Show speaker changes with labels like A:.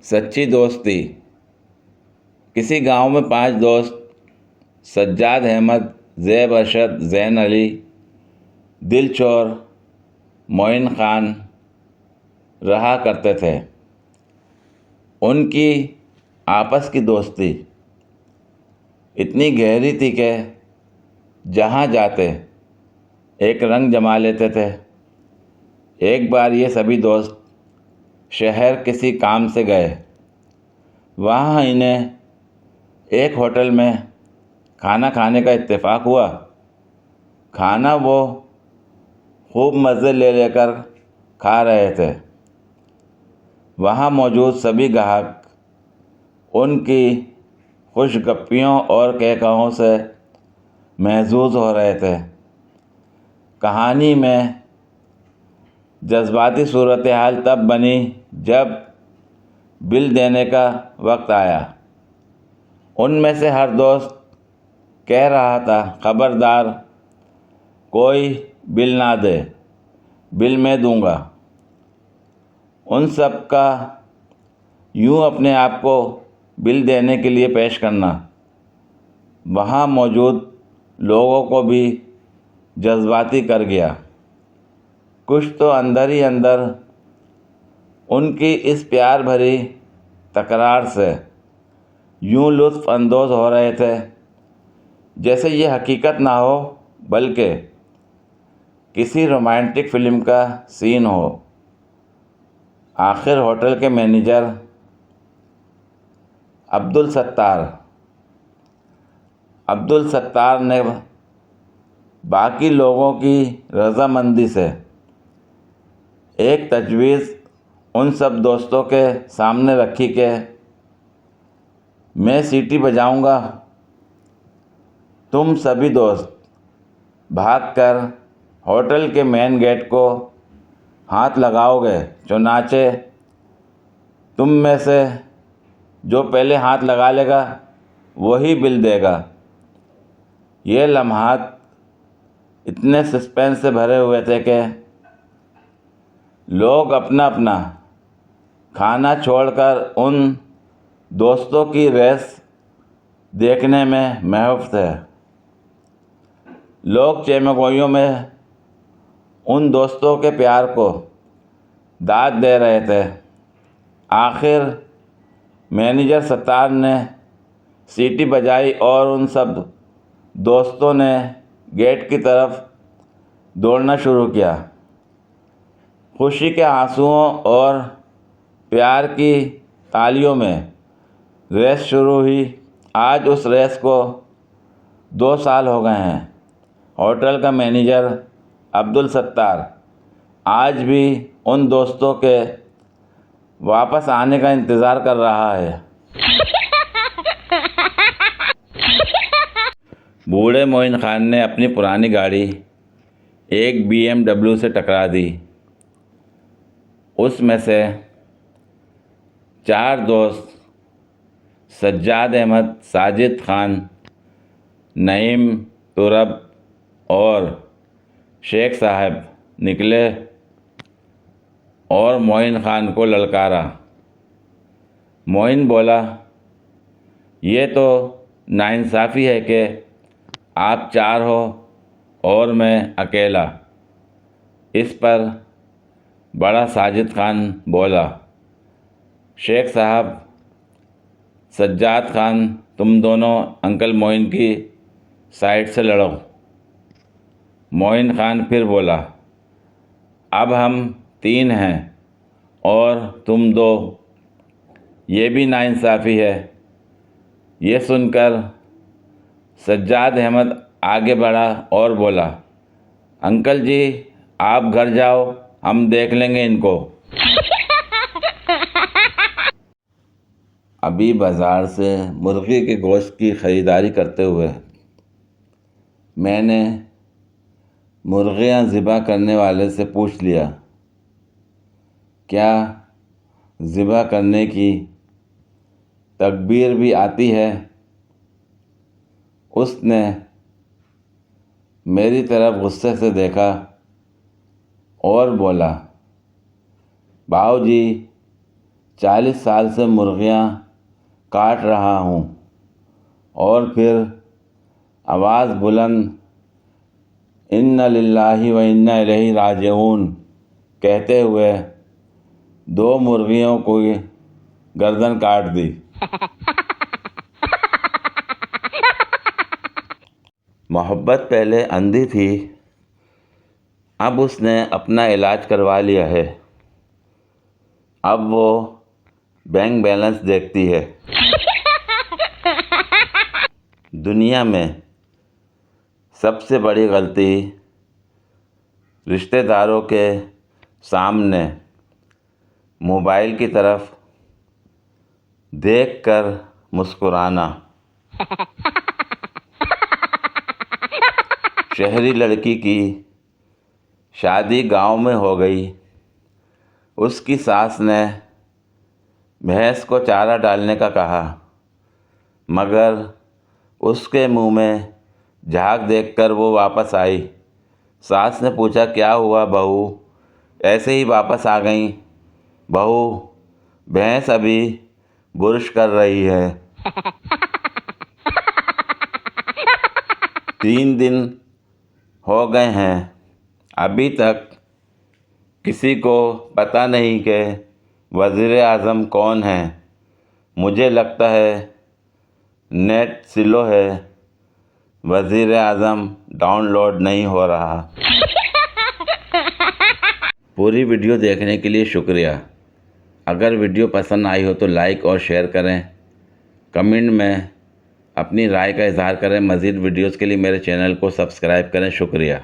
A: सच्ची दोस्ती। किसी गांव में 5 दोस्त सज्जाद अहमद, ज़ैब अरशद, ज़ैन अली, दिलचौर, मोइन ख़ान रहा करते थे। उनकी आपस की दोस्ती इतनी गहरी थी कि जहाँ जाते एक रंग जमा लेते थे। एक बार ये सभी दोस्त शहर किसी काम से गए। वहाँ इन्हें एक होटल में खाना खाने का इत्तेफाक हुआ। खाना वो खूब मज़े ले लेकर खा रहे थे। वहाँ मौजूद सभी ग्राहक उनकी खुशगप्पियों और कहकहों से महजूज हो रहे थे। कहानी में जज्बाती सूरत हाल तब बनी जब बिल देने का वक्त आया। उनमें से हर दोस्त कह रहा था, खबरदार कोई बिल ना दे, बिल मैं दूंगा। उन सब का यूं अपने आप को बिल देने के लिए पेश करना वहाँ मौजूद लोगों को भी जज्बाती कर गया। कुछ तो अंदर ही अंदर उनकी इस प्यार भरी तकरार से यूं लुत्फ़ अंदोज़ हो रहे थे जैसे ये हकीकत ना हो बल्कि किसी रोमांटिक फ़िल्म का सीन हो। आखिर होटल के मैनेजर अब्दुल सत्तार ने बाकी लोगों की रज़ामंदी से एक तजवीज़ उन सब दोस्तों के सामने रखी कि मैं सीटी बजाऊंगा, तुम सभी दोस्त भागकर होटल के मेन गेट को हाथ लगाओगे। चुनाचे तुम में से जो पहले हाथ लगा लेगा वही बिल देगा। ये लम्हात इतने सस्पेंस से भरे हुए थे कि लोग अपना अपना खाना छोड़कर उन दोस्तों की रेस देखने में महव थे। लोग चेमगोइयों में उन दोस्तों के प्यार को दाद दे रहे थे। आखिर मैनेजर सत्तार ने सीटी बजाई और उन सब दोस्तों ने गेट की तरफ दौड़ना शुरू किया। खुशी के आंसुओं और प्यार की तालियों में रेस शुरू हुई। आज उस रेस को 2 साल हो गए हैं। होटल का मैनेजर अब्दुल सत्तार आज भी उन दोस्तों के वापस आने का इंतज़ार कर रहा है। बूढ़े मोइन ख़ान ने अपनी पुरानी गाड़ी एक BMW से टकरा दी। उसमें से 4 दोस्त सज्जाद अहमद, साजिद ख़ान, नईम, तुरब और शेख साहब निकले और मोइन ख़ान को ललकारा। मोइन बोला, ये तो नाइंसाफ़ी है कि आप 4 हो और मैं अकेला। इस पर बड़ा साजिद ख़ान बोला, शेख साहब, सज्जाद ख़ान, तुम दोनों अंकल मोइन की साइड से लड़ो। मोइन ख़ान फिर बोला, अब हम 3 हैं और तुम 2, ये भी नाइंसाफ़ी है। ये सुनकर सज्जाद अहमद आगे बढ़ा और बोला, अंकल जी आप घर जाओ, हम देख लेंगे इनको। अभी बाज़ार से मुर्गी के गोश्त की ख़रीदारी करते हुए मैंने मुर्गियाँ ज़िबा करने वाले से पूछ लिया, क्या ज़िबा करने की तकबीर भी आती है? उसने मेरी तरफ गुस्से से देखा और बोला, बाऊजी 40 साल से मुर्गियाँ काट रहा हूँ। और फिर आवाज़ बुलंद इन्ना लिल्लाहि व इन्ना इलैहि राजिऊन कहते हुए 2 मुर्गियों को गर्दन काट दी। मोहब्बत पहले अंधी थी, अब उसने अपना इलाज करवा लिया है। अब वो बैंक बैलेंस देखती है। दुनिया में सबसे बड़ी गलती रिश्तेदारों के सामने मोबाइल की तरफ देखकर मुस्कुराना। शहरी लड़की की शादी गांव में हो गई। उसकी सास ने भैंस को चारा डालने का कहा, मगर उसके मुंह में झाग देखकर वो वापस आई। सास ने पूछा, क्या हुआ बहू, ऐसे ही वापस आ गई? बहू, भैंस अभी बुर्श कर रही है। 3 दिन हो गए हैं, अभी तक किसी को पता नहीं कि वज़ीर आज़म कौन है। मुझे लगता है नेट स्लो है, वज़ीर आज़म डाउनलोड नहीं हो रहा। पूरी वीडियो देखने के लिए शुक्रिया। अगर वीडियो पसंद आई हो तो लाइक और शेयर करें। कमेंट में अपनी राय का इजहार करें। मज़ीद वीडियोज़ के लिए मेरे चैनल को सब्सक्राइब करें। शुक्रिया।